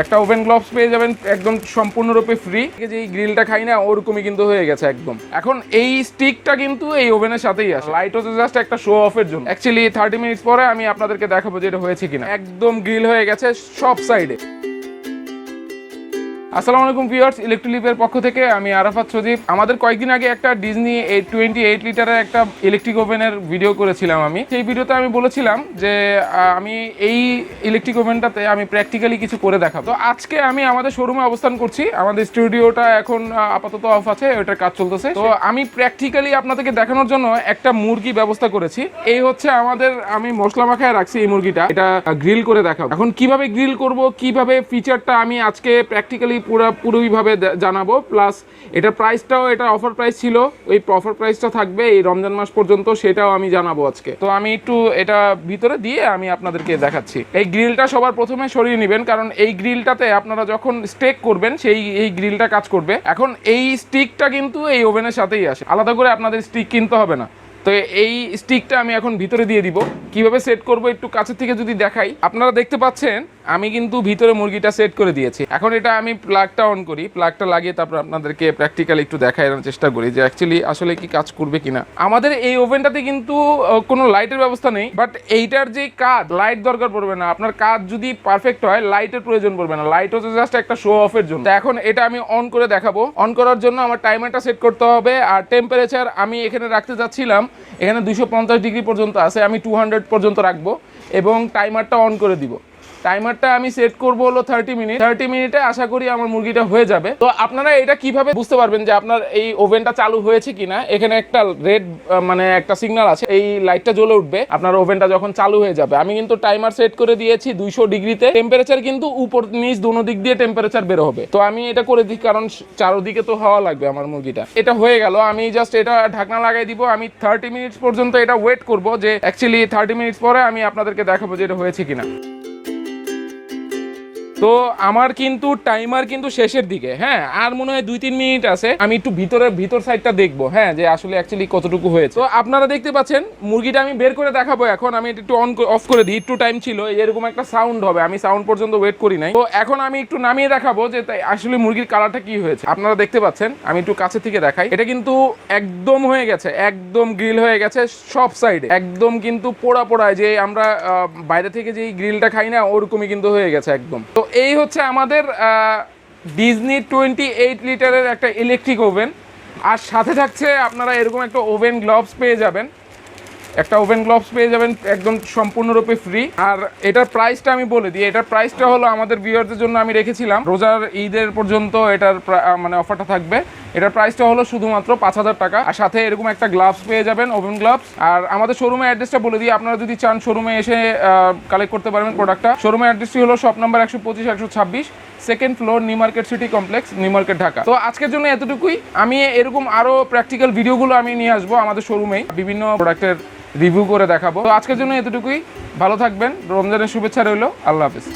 একটা oven gloves পেয়ে যাবেন একদম সম্পূর্ণরূপে ফ্রি। যে গ্রিলটা খাই না ওরকমই কিন্তু হয়ে গেছে একদম। এখন এই স্টিকটা কিন্তু এই ওভেনের সাথেই আসে। লাইট হচ্ছে জাস্ট একটা শো অফের জন্য। অ্যাকচুয়ালি 30 মিনিটস পরে আমি আপনাদেরকে দেখাবো যে এটা হয়েছে কিনা। একদম গ্রিল হয়ে গেছে সব সাইডে। আসসালামু আলাইকুম ভিউয়ার্স, ইলেকট্রলিভের পক্ষ থেকে আমি আরাফাত সজীব। আমাদের কয়েকদিন আগে একটা ডিজনি 28 লিটারের একটা ইলেকট্রিক ওভেনের ভিডিও করেছিলাম আমি। সেই ভিডিওতে আমি বলেছিলাম যে আমি এই ইলেকট্রিক ওভেনটাতে আমি প্র্যাকটিক্যালি কিছু করে দেখাবো। তো আজকে আমি আমাদের শোরুমে অবস্থান করছি। আমাদের স্টুডিওটা এখন আপাতত অফ আছে, ওটার কাজ চলতেছে। তো আমি প্র্যাকটিক্যালি আপনাদেরকে দেখানোর জন্য একটা মুরগি ব্যবস্থা করেছি। এই হচ্ছে আমাদের, আমি মশলা মাখায় রাখছি এই মুরগিটা, এটা গ্রিল করে দেখাবো। এখন কিভাবে গ্রিল করব, কিভাবে ফিচারটা আমি আজকে প্র্যাকটিক্যালি পুরোপুরিভাবে জানাবো। প্লাস এটার প্রাইসটাও, এটা অফার প্রাইস ছিল, ওই অফার প্রাইসটা থাকবে এই রমজান মাস পর্যন্ত, সেটাও আমি জানাবো আজকে। তো আমি একটু এটা ভিতরে দিয়ে আমি আপনাদেরকে দেখাচ্ছি। এই গ্রিলটা সবার প্রথমে সরিয়ে নেবেন, কারণ এই গ্রিলটাতে আপনারা যখন স্টেক করবেন এই গ্রিলটা কাজ করবে। এখন এই স্টিকটা কিন্তু এই ওভেনের সাথেই আসে, আলাদা করে আপনাদের স্টিক কিনতে হবে না। তো এই স্টিকটা আমি এখন ভিতরে দিয়ে দিব। কিভাবে সেট করব একটু কাছে থেকে যদি দেখাই, আপনারা দেখতে পাচ্ছেন আমি কিন্তু ভিতরে মুরগিটা সেট করে দিয়েছি। এখন এটা আমি প্লাগটা অন করি, প্লাগটা লাগিয়ে তারপর আপনাদেরকে প্র্যাকটিক্যালি একটু দেখানোর চেষ্টা করি যে অ্যাকচুয়ালি আসলে কি কাজ করবে কিনা। আমাদের এই ওভেনটাতে কিন্তু কোনো লাইটের ব্যবস্থা নেই, বাট এইটার যে কাজ, লাইট দরকার পড়বে না। আপনার কাজ যদি পারফেক্ট হয় লাইটের প্রয়োজন পড়বে না। লাইট হচ্ছে জাস্ট একটা শো অফের জন্য। এখন এটা আমি অন করে দেখাবো। অন করার জন্য আমার টাইমারটা সেট করতে হবে, আর টেম্পারেচার আমি এখানে রাখতে যাচ্ছিলাম, এখানে 250 ডিগ্রি পর্যন্ত আছে, আমি 200 পর্যন্ত রাখবো এবং টাইমারটা অন করে দিব। টাইমারটা আমি সেট করব হলো 30 মিনিট। 30 মিনিটে আশা করি আমার মুরগিটা হয়ে যাবে। তো আপনারা এটা কিভাবে বুঝতে পারবেন যে আপনার এই ওভেনটা চালু হয়েছে কিনা, এখানে একটা রেড মানে একটা সিগন্যাল আছে, এই লাইটটা জ্বলে উঠবে আপনার ওভেনটা যখন চালু হয়ে যাবে। আমি কিন্তু টাইমার সেট করে দিয়েছি 200 ডিগ্রিতে। টেম্পারেচার কিন্তু উপর নিচ দুনো দিক দিয়ে টেম্পারেচার বের হবে। তো আমি এটা করে দিই, কারণ চারদিকে তো হওয়া লাগবে আমার মুরগিটা। এটা হয়ে গেল, আমি জাস্ট এটা ঢাকনা লাগাই দিব। আমি 30 মিনিটস পর্যন্ত এটা ওয়েট করব, যে অ্যাকচুয়ালি 30 মিনিটস পরে আমি আপনাদেরকে দেখাবো যে এটা হয়েছে কিনা। তো আমার কিন্তু টাইমার কিন্তু শেষের দিকে, হ্যাঁ, আর মনে হয় 2-3 মিনিট আছে। আমি একটু ভিতর সাইডটা দেখবো, হ্যাঁ, যে আসলে অ্যাকচুয়ালি কতটুকু হয়েছে। তো আপনারা দেখতে পাচ্ছেন মুরগিটা আমি বের করে দেখাবো। এখন আমি একটু অফ করে দিই, একটু টাইম ছিল, এরকম একটা সাউন্ড হবে, আমি সাউন্ড পর্যন্ত ওয়েট করি নাই। তো এখন আমি একটু নামিয়ে দেখাবো যে আসলে মুরগির কালারটা কি হয়েছে। আপনারা দেখতে পাচ্ছেন, আমি একটু কাছে থেকে দেখাই। এটা কিন্তু একদম হয়ে গেছে, একদম গ্রিল হয়ে গেছে সব সাইডে, একদম কিন্তু পোড়া যে আমরা বাইরে থেকে যে গ্রিলটা খাই না ওরকমই কিন্তু হয়ে গেছে একদম। তো এই হচ্ছে আমাদের ডিজনি 28 লিটারের একটা ইলেকট্রিক ওভেন। আর সাথে থাকছে আপনারা এরকম একটা ওভেন গ্লোভস পেয়ে যাবেন, একটা ওভেন গ্লোভস পেয়ে যাবেন একদম সম্পূর্ণরূপে ফ্রি। আর এটার প্রাইসটা আমি বলে দিই, এটার প্রাইসটা হলো আমাদের ভিউয়ারদের জন্য আমি রেখেছিলাম রোজার ঈদের পর্যন্ত এটার মানে অফারটা থাকবে। এটার প্রাইসটা হলো শুধুমাত্র 5000 টাকা। আর সাথে এরকম একটা গ্লাভস পেয়ে যাবেন, ওভেন গ্লাভস। আর আমাদের শোরুমের অ্যাড্রেসটা বলে দিই, আপনারা যদি চান শোরুমে এসে কালেক্ট করতে পারবেন প্রোডাক্টটা। শোরুমের অ্যাড্রেসটি হলো shop number 125-126, second floor, new market city complex, new market, Dhaka. তো আজকের জন্য এতটুকুই। আমি এরকম আরো প্র্যাকটিক্যাল ভিডিওগুলো আমি নিয়ে আসবো আমাদের শোরুমেই, বিভিন্ন প্রোডাক্টের রিভিউ করে দেখাবো। তো আজকের জন্য এতটুকুই। ভালো থাকবেন, রমজানের শুভেচ্ছা রইল। আল্লাহ হাফেজ।